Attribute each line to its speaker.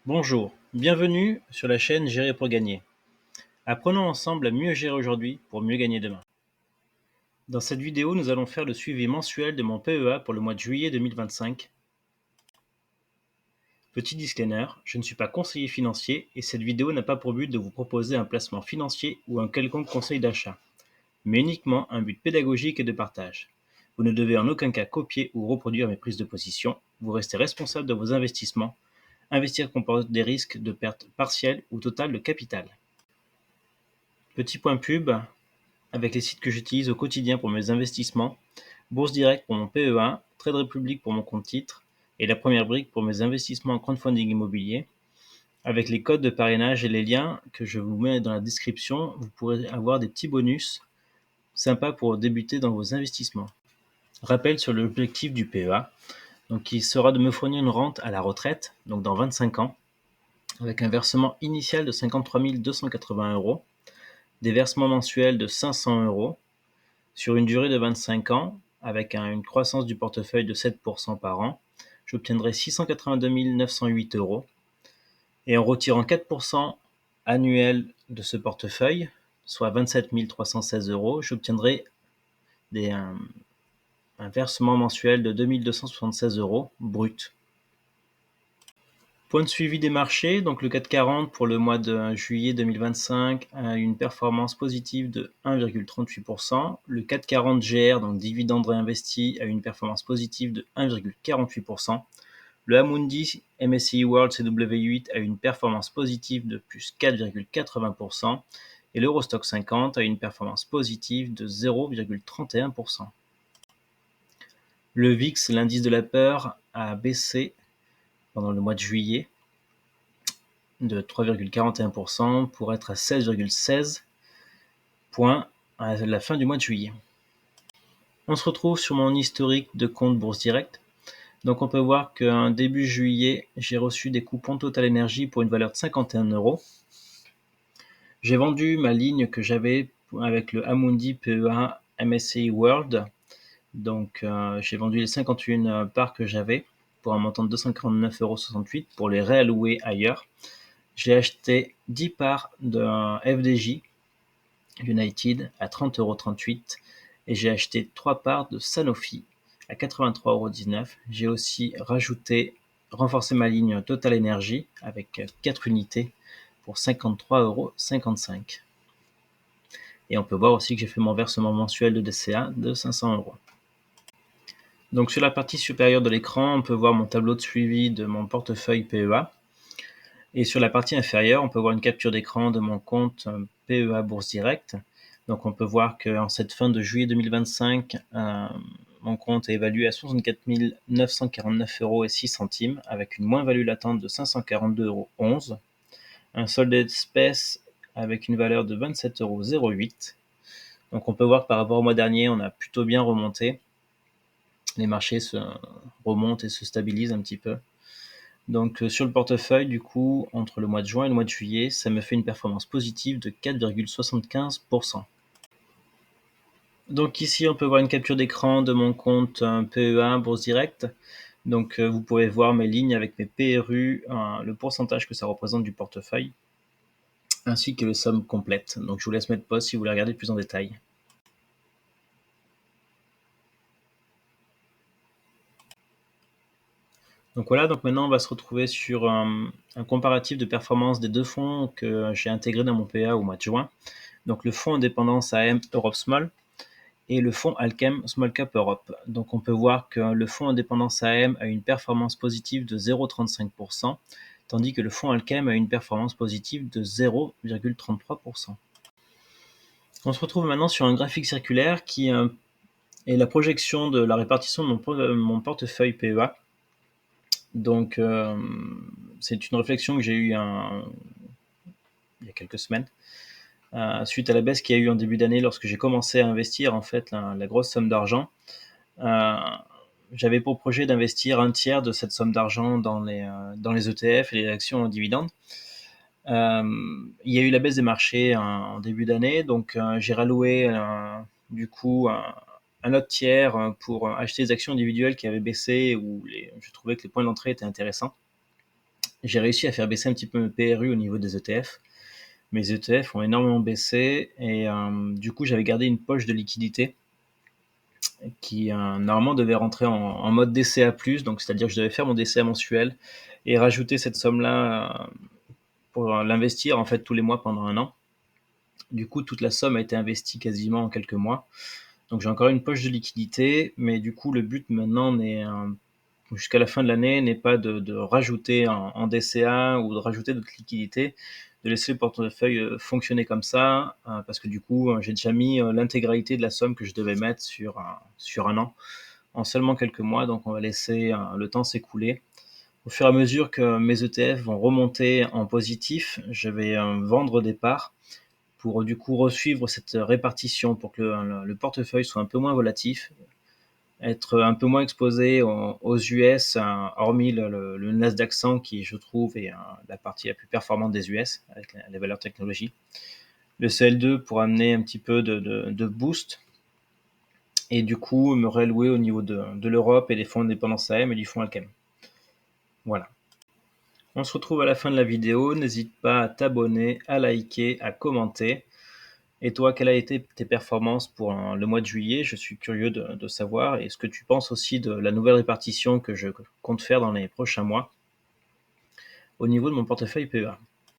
Speaker 1: Bonjour, bienvenue sur la chaîne Gérer pour gagner. Apprenons ensemble à mieux gérer aujourd'hui pour mieux gagner demain. Dans cette vidéo, nous allons faire le suivi mensuel de mon PEA pour le mois de juillet 2025. Petit disclaimer, je ne suis pas conseiller financier et cette vidéo n'a pas pour but de vous proposer un placement financier ou un quelconque conseil d'achat, mais uniquement un but pédagogique et de partage. Vous ne devez en aucun cas copier ou reproduire mes prises de position, vous restez responsable de vos investissements. Investir comporte des risques de perte partielle ou totale de capital. Petit point pub, avec les sites que j'utilise au quotidien pour mes investissements, Bourse Direct pour mon PEA, Trade Republic pour mon compte titre et la première brique pour mes investissements en crowdfunding immobilier. Avec les codes de parrainage et les liens que je vous mets dans la description, vous pourrez avoir des petits bonus sympas pour débuter dans vos investissements. Rappel sur l'objectif du PEA, donc qui sera de me fournir une rente à la retraite, donc dans 25 ans, avec un versement initial de 53 280 €, des versements mensuels de 500 € sur une durée de 25 ans, avec une croissance du portefeuille de 7% par an, j'obtiendrai 682 908 €. Et en retirant 4% annuel de ce portefeuille, soit 27 316 €, j'obtiendrai un versement mensuel de 2 276 € brut. Point de suivi des marchés, donc le CAC 40 pour le mois de juillet 2025 a une performance positive de 1,38%. Le CAC 40 GR, donc dividende réinvesti, a une performance positive de 1,48%. Le Amundi MSCI World CW8 a une performance positive de plus 4,80%. Et l'Eurostoxx 50 a une performance positive de 0,31%. Le VIX, l'indice de la peur, a baissé pendant le mois de juillet de 3,41% pour être à 16,16 points à la fin du mois de juillet. On se retrouve sur mon historique de compte Bourse Direct. Donc on peut voir qu'en début juillet, j'ai reçu des coupons Total Energy pour une valeur de 51 €. J'ai vendu ma ligne que j'avais avec le Amundi PEA MSCI World. Donc j'ai vendu les 51 parts que j'avais pour un montant de 249,68 € pour les réallouer ailleurs. J'ai acheté 10 parts de FDJ United à 30,38 € et j'ai acheté 3 parts de Sanofi à 83,19 €. J'ai aussi renforcé ma ligne Total Energy avec 4 unités pour 53,55 €. Et on peut voir aussi que j'ai fait mon versement mensuel de DCA de 500 €. Donc sur la partie supérieure de l'écran, on peut voir mon tableau de suivi de mon portefeuille PEA. Et sur la partie inférieure, on peut voir une capture d'écran de mon compte PEA Bourse Direct. Donc on peut voir qu'en cette fin de juillet 2025, mon compte est évalué à 64 949,06 € avec une moins-value latente de 542,11 €. Un solde d'espèces avec une valeur de 27,08 €. Donc on peut voir que par rapport au mois dernier, on a plutôt bien remonté. Les marchés se remontent et se stabilisent un petit peu. Donc sur le portefeuille, du coup, entre le mois de juin et le mois de juillet, ça me fait une performance positive de 4,75%. Donc ici, on peut voir une capture d'écran de mon compte PEA Bourse Direct. Donc vous pouvez voir mes lignes avec mes PRU, le pourcentage que ça représente du portefeuille, ainsi que les sommes complètes. Donc je vous laisse mettre pause si vous voulez regarder plus en détail. Donc voilà, donc maintenant on va se retrouver sur un comparatif de performance des deux fonds que j'ai intégrés dans mon PEA au mois de juin. Donc le fonds Indépendance AM Europe Small et le fonds Alkem Small Cap Europe. Donc on peut voir que le fonds Indépendance AM a une performance positive de 0,35%, tandis que le fonds Alkem a une performance positive de 0,33%. On se retrouve maintenant sur un graphique circulaire qui est la projection de la répartition de mon portefeuille PEA. Donc c'est une réflexion que j'ai eue il y a quelques semaines. Suite à la baisse qu'il y a eu en début d'année lorsque j'ai commencé à investir en fait la grosse somme d'argent, j'avais pour projet d'investir un tiers de cette somme d'argent dans les ETF et les actions en dividendes. Il y a eu la baisse des marchés en début d'année, donc j'ai ralloué du coup un autre tiers pour acheter des actions individuelles qui avaient baissé où je trouvais que les points d'entrée étaient intéressants. j'ai réussi à faire baisser un petit peu mes PRU au niveau des ETF. Mes ETF ont énormément baissé et du coup, j'avais gardé une poche de liquidité qui, normalement devait rentrer en mode DCA+, donc c'est-à-dire que je devais faire mon DCA mensuel et rajouter cette somme-là, pour l'investir en fait tous les mois pendant 1 an. Du coup, toute la somme a été investie quasiment en quelques mois. Donc j'ai encore une poche de liquidité, mais du coup, le but maintenant jusqu'à la fin de l'année n'est pas de rajouter en DCA ou de rajouter d'autres liquidités, de laisser le portefeuille fonctionner comme ça, parce que du coup, j'ai déjà mis l'intégralité de la somme que je devais mettre sur 1 an en seulement quelques mois, donc on va laisser le temps s'écouler. Au fur et à mesure que mes ETF vont remonter en positif, je vais vendre des parts pour du coup resuivre cette répartition pour que le portefeuille soit un peu moins volatif, être un peu moins exposé aux US, hormis le Nasdaq 100 qui, je trouve, est la partie la plus performante des US avec les valeurs technologie. Le CL2 pour amener un petit peu de boost et du coup me réallouer au niveau de l'Europe et des fonds indépendants AM et du fonds Alchem. Voilà. On se retrouve à la fin de la vidéo. N'hésite pas à t'abonner, à liker, à commenter. Et toi, quelles ont été tes performances pour le mois de juillet? Je suis curieux de savoir. Et ce que tu penses aussi de la nouvelle répartition que je compte faire dans les prochains mois au niveau de mon portefeuille PEA.